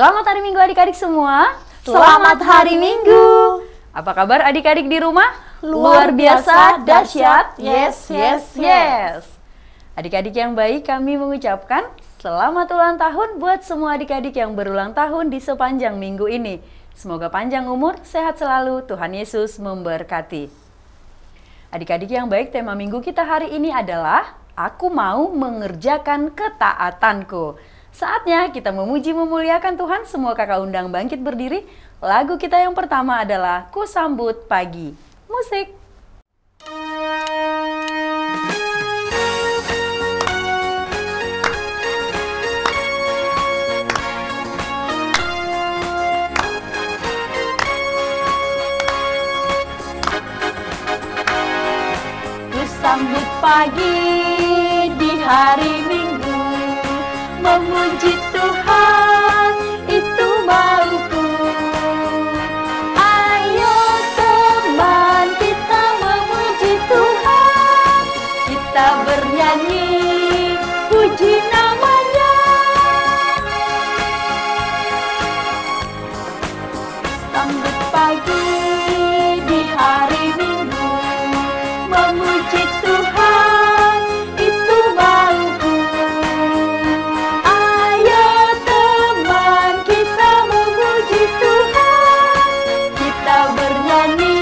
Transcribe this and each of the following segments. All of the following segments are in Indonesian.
Selamat hari Minggu adik-adik semua. Selamat hari Minggu. Apa kabar adik-adik di rumah? Luar biasa, dahsyat. Yes. Adik-adik yang baik, kami mengucapkan selamat ulang tahun buat semua adik-adik yang berulang tahun di sepanjang minggu ini. Semoga panjang umur, sehat selalu, Tuhan Yesus memberkati. Adik-adik yang baik, tema minggu kita hari ini adalah Aku mau mengerjakan ketaatanku. Saatnya kita memuji memuliakan Tuhan. Semua kakak undang bangkit berdiri. Lagu kita yang pertama adalah Ku Sambut Pagi. Musik. Ku sambut pagi di hari Minggu, memuji Tuhan itu mauku. Ayo teman, kita memuji Tuhan, kita bernyanyi puji namanya. Sambut pagi di hari Minggu, memuji Tuhan itu mauku. Ayo teman, kita memuji Tuhan, kita bernyanyi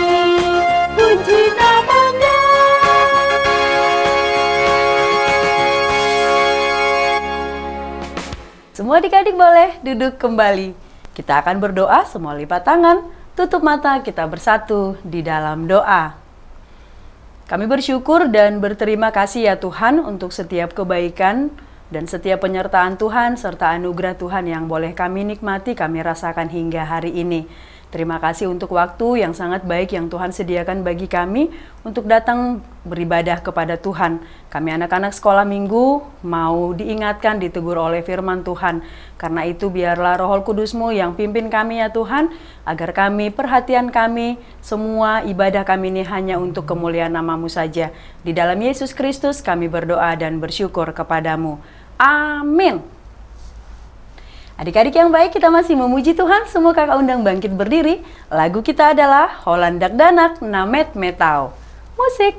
puji namanya. Semua adik-adik boleh duduk kembali. Kita akan berdoa, semua lipat tangan, tutup mata, kita bersatu di dalam doa. Kami bersyukur dan berterima kasih ya Tuhan untuk setiap kebaikan dan setiap penyertaan Tuhan serta anugerah Tuhan yang boleh kami nikmati, kami rasakan hingga hari ini. Terima kasih untuk waktu yang sangat baik yang Tuhan sediakan bagi kami untuk datang beribadah kepada Tuhan. Kami anak-anak sekolah minggu mau diingatkan, ditegur oleh firman Tuhan. Karena itu biarlah Roh Kudus-Mu yang pimpin kami ya Tuhan, agar kami, perhatian kami, semua ibadah kami ini hanya untuk kemuliaan nama-Mu saja. Di dalam Yesus Kristus kami berdoa dan bersyukur kepadamu. Amin. Adik-adik yang baik, kita masih memuji Tuhan. Semua kakak undang bangkit berdiri. Lagu kita adalah Holandak Danak Namet Metau. Musik.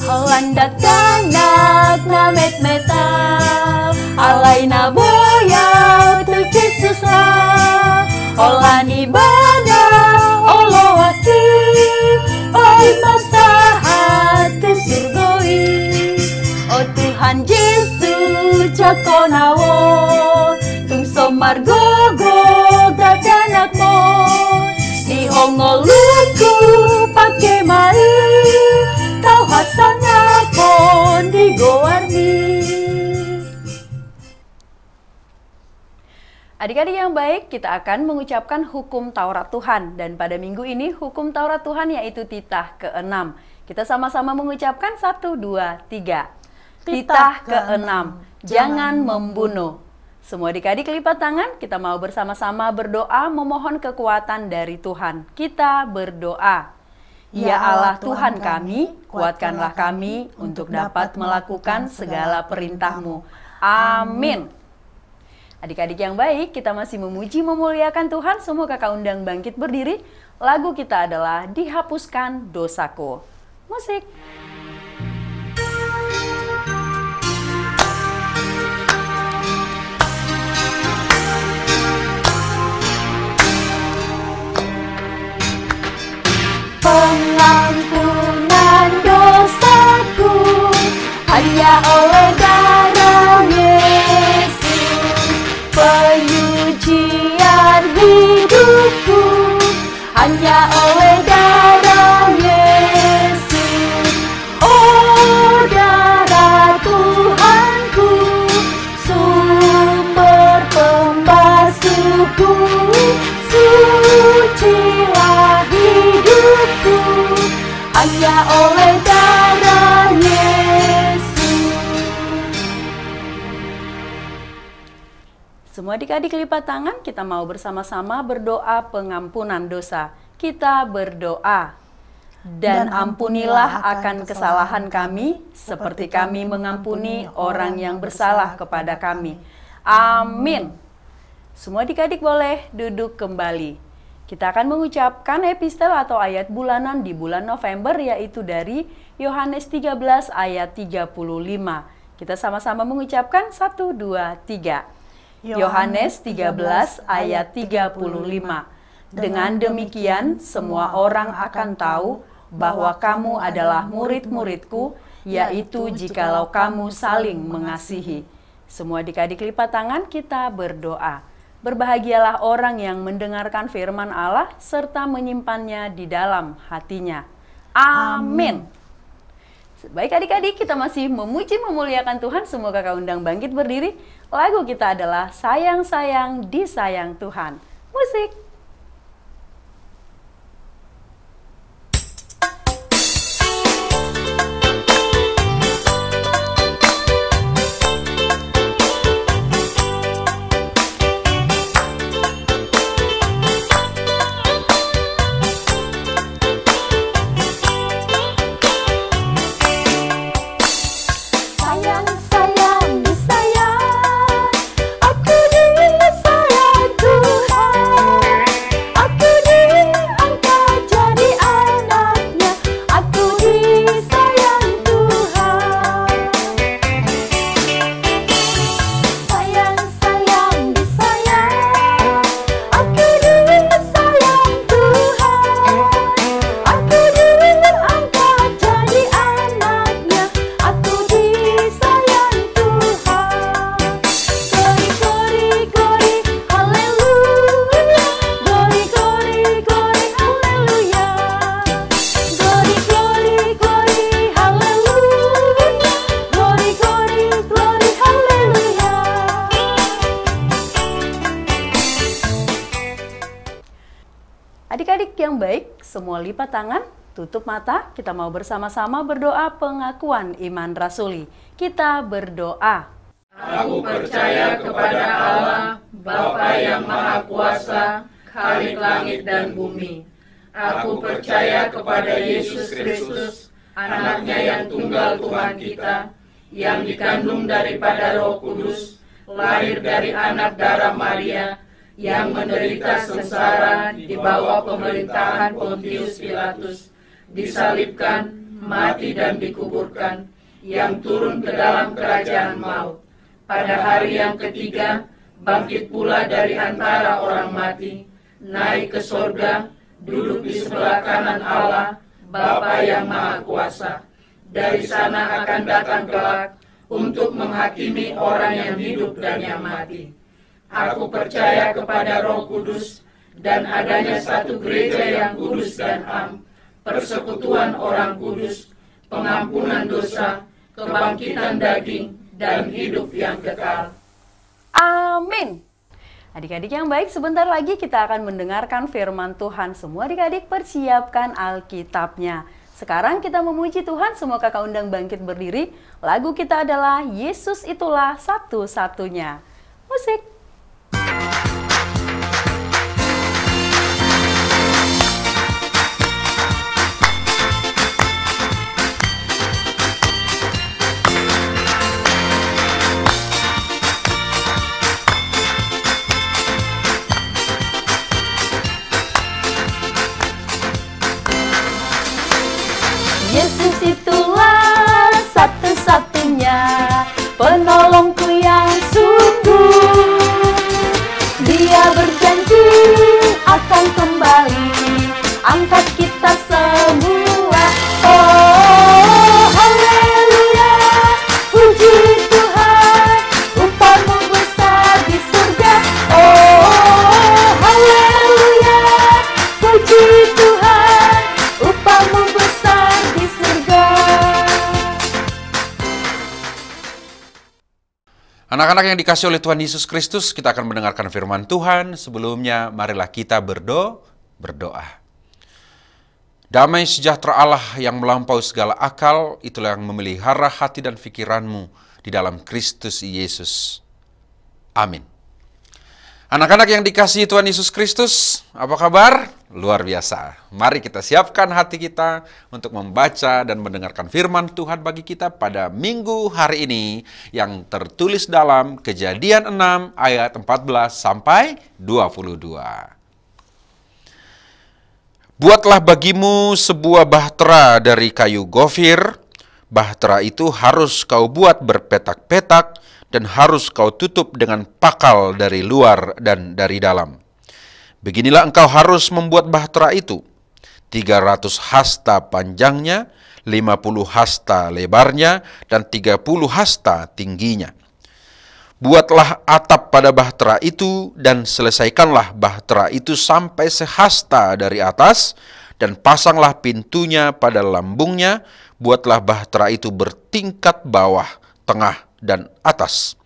Holandak Danak Namet Metau, Alaina boya tu Jesus lah. Olan ibadah olowati, oi masahat tu surgoi. Oh Tuhan Yesus jakonawon, tung somar gogo dadanakmo. Di hongoluku pake mai, tau hasana pon di goarni. Adik-adik yang baik, kita akan mengucapkan hukum Taurat Tuhan. Dan pada minggu ini, hukum Taurat Tuhan yaitu titah ke-6. Kita sama-sama mengucapkan 1, 2, 3. Titah ke-6, jangan membunuh. Semua adik-adik lipat tangan, kita mau bersama-sama berdoa memohon kekuatan dari Tuhan. Kita berdoa. Ya Allah Tuhan kami, kuatkanlah kami untuk dapat melakukan segala perintah-Mu. Amin. Adik-adik yang baik, kita masih memuji memuliakan Tuhan. Semua kakak undang bangkit berdiri. Lagu kita adalah Dihapuskan Dosaku. Musik. Pengampunan dosaku hanya oleh darah Yesus, penyucian hidupku hanya oleh darah Yesus. Oh darah Tuhanku, sumber pembasuhku, sucilah hidupku hanya oleh darah Yesus. Semua adik-adik lipat tangan, kita mau bersama-sama berdoa pengampunan dosa. kita berdoa. Dan ampunilah akan kesalahan kami, seperti kami mengampuni orang yang bersalah kepada kami. Amin. Semua adik-adik boleh duduk kembali. Kita akan mengucapkan epistel atau ayat bulanan di bulan November, yaitu dari Yohanes 13 ayat 35. Kita sama-sama mengucapkan 1, 2, 3. Yohanes 13 ayat 35. Dengan demikian semua orang akan tahu bahwa kamu adalah murid-muridku, yaitu jikalau kamu saling mengasihi. Semua adik-adik lipat tangan, kita berdoa. Berbahagialah orang yang mendengarkan firman Allah serta menyimpannya di dalam hatinya. Amin. Baik adik-adik, kita masih memuji memuliakan Tuhan. Semua kakak undang bangkit berdiri. Lagu kita adalah Sayang-sayang disayang Tuhan. Musik. Adik-adik yang baik, semua lipat tangan, tutup mata, kita mau bersama-sama berdoa pengakuan iman rasuli. Kita berdoa. Aku percaya kepada Allah, Bapa yang Maha Kuasa, Khalik langit dan bumi. Aku percaya kepada Yesus Kristus, anaknya yang tunggal Tuhan kita, yang dikandung daripada Roh Kudus, lahir dari anak darah Maria, yang menderita sengsara di bawah pemerintahan Pontius Pilatus, disalibkan, mati dan dikuburkan, yang turun ke dalam kerajaan maut. Pada hari yang ketiga, bangkit pula dari antara orang mati, naik ke sorga, duduk di sebelah kanan Allah, Bapa yang Maha Kuasa. Dari sana akan datang kelak untuk menghakimi orang yang hidup dan yang mati. Aku percaya kepada Roh Kudus dan adanya satu gereja yang kudus dan am, persekutuan orang kudus, pengampunan dosa, kebangkitan daging, dan hidup yang kekal. Amin. Adik-adik yang baik, sebentar lagi kita akan mendengarkan firman Tuhan. Semua adik-adik persiapkan Alkitabnya. Sekarang kita memuji Tuhan, semua kakak undang bangkit berdiri. Lagu kita adalah Yesus Itulah Satu-Satunya. Musik. Yesus itulah satu-satunya penolongku yang sungguh. Dia berjanji akan kembali angkat kita semua. Oh, haleluya, puji Tuhan, upahmu besar di surga. Oh, haleluya, puji Tuhan, upahmu besar di surga. Anak-anak yang dikasih oleh Tuhan Yesus Kristus, kita akan mendengarkan firman Tuhan. Sebelumnya, marilah kita berdoa. Damai sejahtera Allah yang melampaui segala akal, itulah yang memelihara hati dan pikiranmu di dalam Kristus Yesus. Amin. Anak-anak yang dikasihi Tuhan Yesus Kristus, apa kabar? luar biasa. Mari kita siapkan hati kita untuk membaca dan mendengarkan firman Tuhan bagi kita pada minggu hari ini yang tertulis dalam Kejadian 6 ayat 14 sampai 22. Buatlah bagimu sebuah bahtera dari kayu gofir. Bahtera itu harus kau buat berpetak-petak dan harus kau tutup dengan pakal dari luar dan dari dalam. Beginilah engkau harus membuat bahtera itu. 300 hasta panjangnya, 50 hasta lebarnya, dan 30 hasta tingginya. Buatlah atap pada bahtera itu, dan selesaikanlah bahtera itu sampai sehasta dari atas, dan pasanglah pintunya pada lambungnya. Buatlah bahtera itu bertingkat bawah, tengah, dan atas.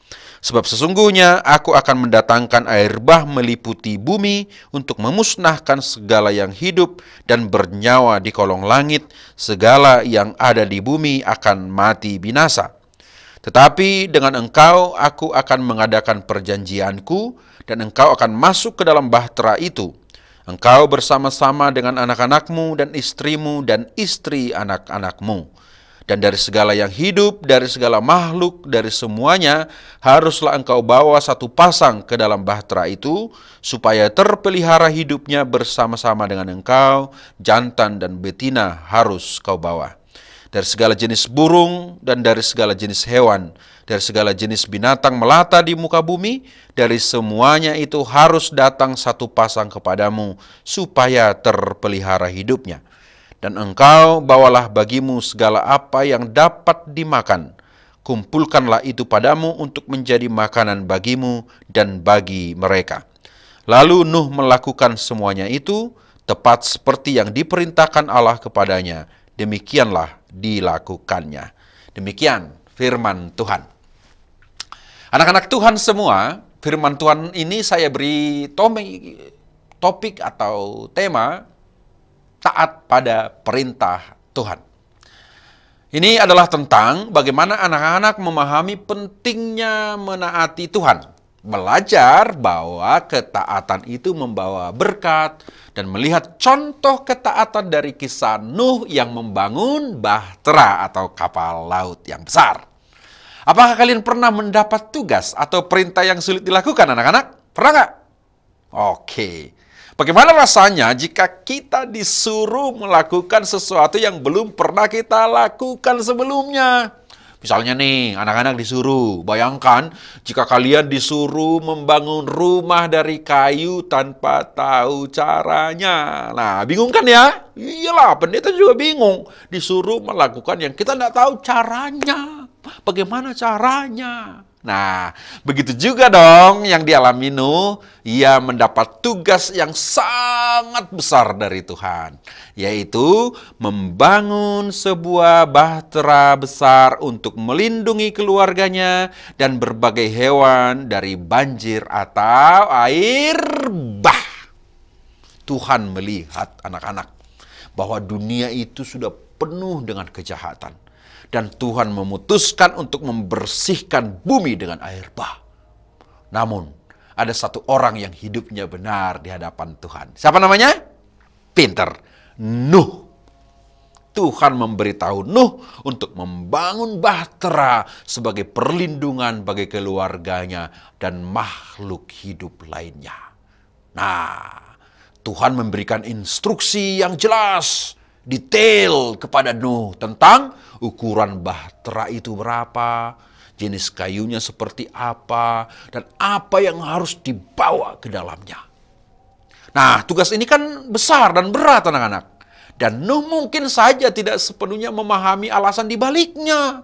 Sebab sesungguhnya aku akan mendatangkan air bah meliputi bumi untuk memusnahkan segala yang hidup dan bernyawa di kolong langit. Segala yang ada di bumi akan mati binasa. Tetapi dengan engkau aku akan mengadakan perjanjianku dan engkau akan masuk ke dalam bahtera itu. Engkau bersama-sama dengan anak-anakmu dan istrimu dan istri anak-anakmu. Dan dari segala yang hidup, dari segala makhluk, dari semuanya, haruslah engkau bawa satu pasang ke dalam bahtera itu, supaya terpelihara hidupnya bersama-sama dengan engkau, jantan dan betina harus kau bawa. Dari segala jenis burung dan dari segala jenis hewan, dari segala jenis binatang melata di muka bumi, dari semuanya itu harus datang satu pasang kepadamu, supaya terpelihara hidupnya. Dan engkau bawalah bagimu segala apa yang dapat dimakan. Kumpulkanlah itu padamu untuk menjadi makanan bagimu dan bagi mereka. Lalu Nuh melakukan semuanya itu, tepat seperti yang diperintahkan Allah kepadanya. Demikianlah dilakukannya. Demikian firman Tuhan. Anak-anak Tuhan semua, firman Tuhan ini saya beri topik atau tema, taat pada perintah Tuhan. Ini adalah tentang bagaimana anak-anak memahami pentingnya menaati Tuhan. Belajar bahwa ketaatan itu membawa berkat dan melihat contoh ketaatan dari kisah Nuh yang membangun bahtera atau kapal laut yang besar. Apakah kalian pernah mendapat tugas atau perintah yang sulit dilakukan, anak-anak? Pernah nggak? Oke. Bagaimana rasanya jika kita disuruh melakukan sesuatu yang belum pernah kita lakukan sebelumnya? Misalnya nih, anak-anak disuruh, bayangkan jika kalian disuruh membangun rumah dari kayu tanpa tahu caranya. Nah, bingung kan ya? Iyalah, pendeta juga bingung. Disuruh melakukan yang kita tidak tahu caranya. Bagaimana caranya? Nah, begitu juga dong yang dialami Nuh. Ia mendapat tugas yang sangat besar dari Tuhan, yaitu membangun sebuah bahtera besar untuk melindungi keluarganya dan berbagai hewan dari banjir atau air bah. Tuhan melihat anak-anak bahwa dunia itu sudah penuh dengan kejahatan. Dan Tuhan memutuskan untuk membersihkan bumi dengan air bah. Namun, ada satu orang yang hidupnya benar di hadapan Tuhan. Siapa namanya? Pinter. Nuh. Tuhan memberitahu Nuh untuk membangun bahtera sebagai perlindungan bagi keluarganya dan makhluk hidup lainnya. Nah, Tuhan memberikan instruksi yang jelas, detail kepada Nuh tentang ukuran bahtera itu berapa, jenis kayunya seperti apa, dan apa yang harus dibawa ke dalamnya. Nah, tugas ini kan besar dan berat, anak-anak. Dan Nuh mungkin saja tidak sepenuhnya memahami alasan di baliknya.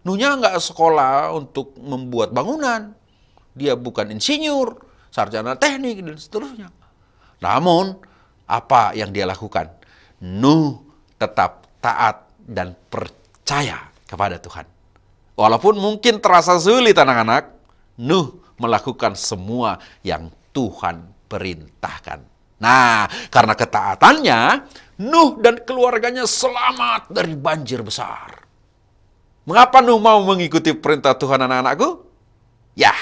Nuhnya nggak sekolah untuk membuat bangunan. Dia bukan insinyur, sarjana teknik, dan seterusnya. Namun, apa yang dia lakukan? Nuh tetap taat dan percaya kepada Tuhan. Walaupun mungkin terasa sulit, anak-anak, Nuh melakukan semua yang Tuhan perintahkan. Nah, karena ketaatannya, Nuh dan keluarganya selamat dari banjir besar. Mengapa Nuh mau mengikuti perintah Tuhan, anak-anakku? Ya,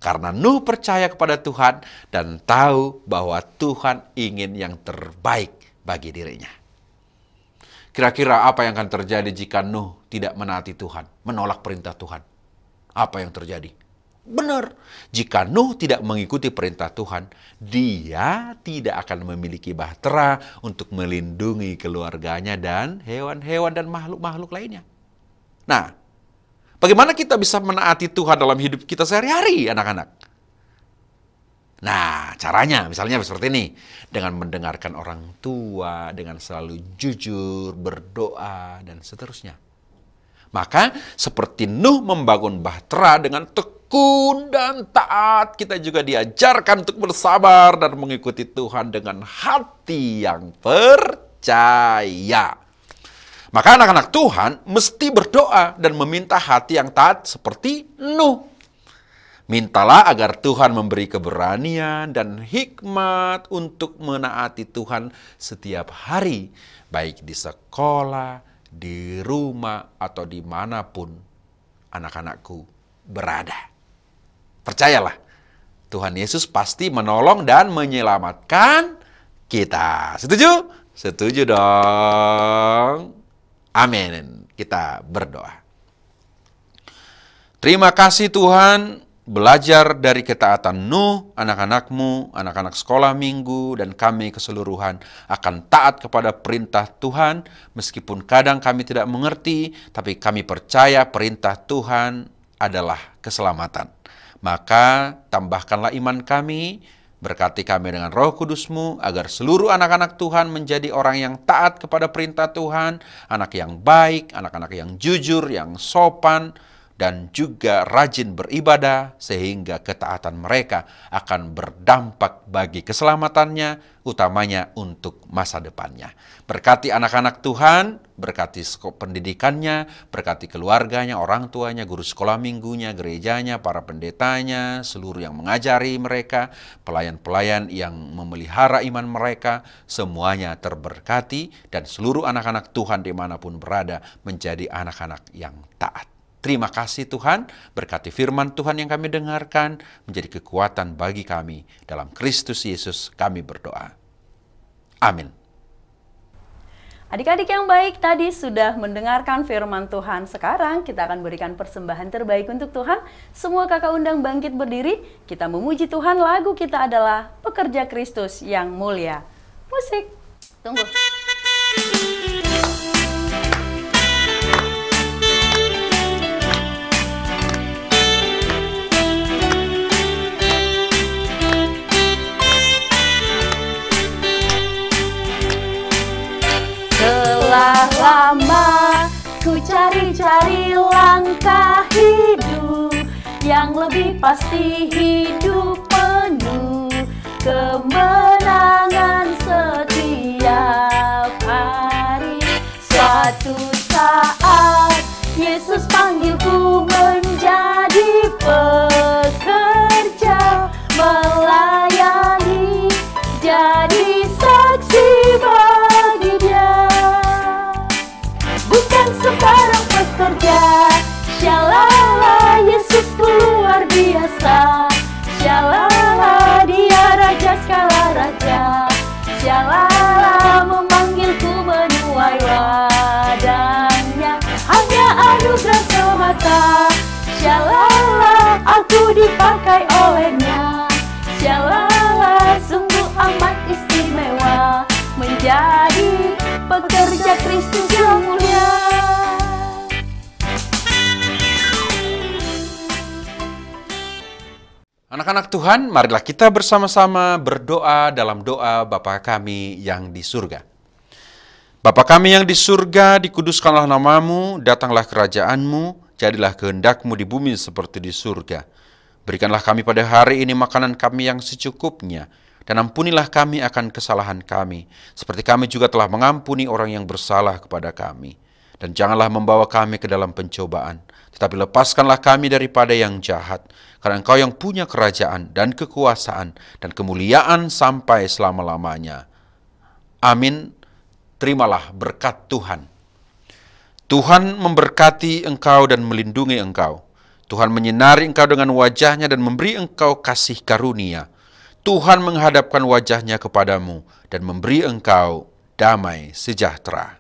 Karena Nuh percaya kepada Tuhan dan tahu bahwa Tuhan ingin yang terbaik bagi dirinya. Kira-kira apa yang akan terjadi jika Nuh tidak menaati Tuhan, menolak perintah Tuhan? Apa yang terjadi? Benar, jika Nuh tidak mengikuti perintah Tuhan, dia tidak akan memiliki bahtera untuk melindungi keluarganya dan hewan-hewan dan makhluk-makhluk lainnya. Nah, bagaimana kita bisa menaati Tuhan dalam hidup kita sehari-hari, anak-anak? Nah, caranya misalnya seperti ini. Dengan mendengarkan orang tua, dengan selalu jujur, berdoa, dan seterusnya. Maka seperti Nuh membangun bahtera dengan tekun dan taat, kita juga diajarkan untuk bersabar dan mengikuti Tuhan dengan hati yang percaya. Maka anak-anak Tuhan mesti berdoa dan meminta hati yang taat seperti Nuh. Mintalah agar Tuhan memberi keberanian dan hikmat untuk menaati Tuhan setiap hari, baik di sekolah, di rumah, atau dimanapun anak-anakku berada. Percayalah, Tuhan Yesus pasti menolong dan menyelamatkan kita. Setuju? Setuju dong. Amin. Kita berdoa. Terima kasih Tuhan. Belajar dari ketaatan Nuh, anak-anakmu, anak-anak sekolah minggu, dan kami keseluruhan akan taat kepada perintah Tuhan, meskipun kadang kami tidak mengerti, tapi kami percaya perintah Tuhan adalah keselamatan. Maka tambahkanlah iman kami, berkati kami dengan Roh Kudus-Mu, agar seluruh anak-anak Tuhan menjadi orang yang taat kepada perintah Tuhan, anak yang baik, anak-anak yang jujur, yang sopan, dan juga rajin beribadah, sehingga ketaatan mereka akan berdampak bagi keselamatannya, utamanya untuk masa depannya. Berkati anak-anak Tuhan, berkati pendidikannya, berkati keluarganya, orang tuanya, guru sekolah minggunya, gerejanya, para pendetanya, seluruh yang mengajari mereka, pelayan-pelayan yang memelihara iman mereka, semuanya terberkati, dan seluruh anak-anak Tuhan dimanapun berada menjadi anak-anak yang taat. Terima kasih Tuhan, berkati firman Tuhan yang kami dengarkan, menjadi kekuatan bagi kami. Dalam Kristus Yesus kami berdoa. Amin. Adik-adik yang baik, tadi sudah mendengarkan firman Tuhan. Sekarang kita akan berikan persembahan terbaik untuk Tuhan. Semua kakak undang bangkit berdiri. Kita memuji Tuhan, lagu kita adalah Pekerja Kristus yang Mulia. Musik, tunggu. Telah lama ku cari-cari langkah hidup yang lebih pasti, hidup penuh kemenangan setiap hari. Suatu saat Yesus panggilku menjadi pekerja, melayani, jadi saksi bagi Dia. Bukan sembarang pekerja, shalala, Yesus luar biasa. Shalala, Dia Raja skala raja. Shalala, memanggilku menuai ladangnya, hanya anugerah semata. Shalala, aku dipakai olehnya. Shalala, sungguh amat istimewa, menjadi pekerja Kristus yang mulia. Anak-anak Tuhan, marilah kita bersama-sama berdoa dalam doa Bapa kami yang di surga. Bapa kami yang di surga, dikuduskanlah namamu, datanglah kerajaanmu, jadilah kehendakmu di bumi seperti di surga. Berikanlah kami pada hari ini makanan kami yang secukupnya, dan ampunilah kami akan kesalahan kami, seperti kami juga telah mengampuni orang yang bersalah kepada kami. Dan janganlah membawa kami ke dalam pencobaan, tetapi lepaskanlah kami daripada yang jahat, karena Engkau yang punya kerajaan dan kekuasaan dan kemuliaan sampai selama-lamanya. Amin. Terimalah berkat Tuhan. Tuhan memberkati engkau dan melindungi engkau. Tuhan menyinari engkau dengan wajah-Nya dan memberi engkau kasih karunia. Tuhan menghadapkan wajah-Nya kepadamu dan memberi engkau damai sejahtera.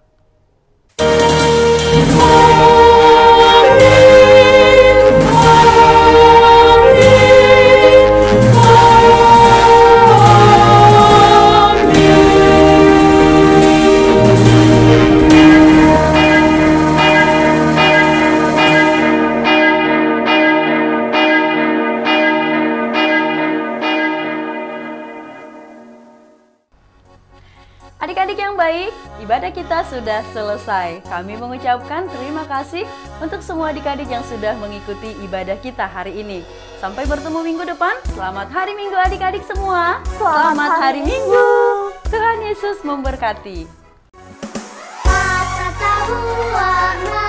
Adik-adik yang baik, ibadah kita sudah selesai. Kami mengucapkan terima kasih untuk semua adik-adik yang sudah mengikuti ibadah kita hari ini. Sampai bertemu minggu depan. Selamat hari Minggu adik-adik semua. Selamat hari Minggu. Tuhan Yesus memberkati. Mata tahu warna